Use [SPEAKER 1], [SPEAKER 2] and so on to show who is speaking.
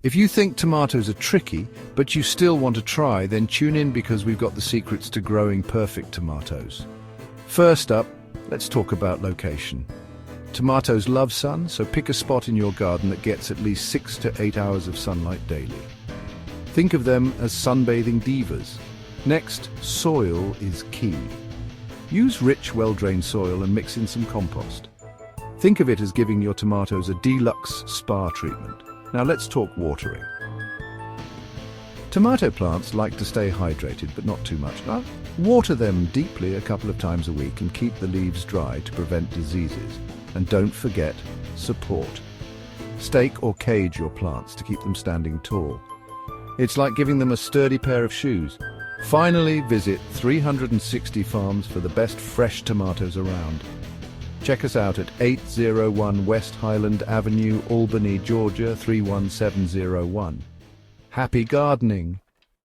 [SPEAKER 1] If you think tomatoes are tricky, but you still want to try, then tune in because we've got the secrets to growing perfect tomatoes. First up, let's talk about location. Tomatoes love sun, so pick a spot in your garden that gets at least 6 to 8 hours of sunlight daily. Think of them as sunbathing divas. Next, soil is key. Use rich, well-drained soil and mix in some compost. Think of it as giving your tomatoes a deluxe spa treatment. Now let's talk watering. Tomato plants like to stay hydrated, but not too much. Water them deeply a couple of times a week and keep the leaves dry to prevent diseases. And don't forget, support. Stake or cage your plants to keep them standing tall. It's like giving them a sturdy pair of shoes. Finally, visit 360 Farms for the best fresh tomatoes around. Check us out at 801 West Highland Avenue, Albany, Georgia 31701. Happy gardening!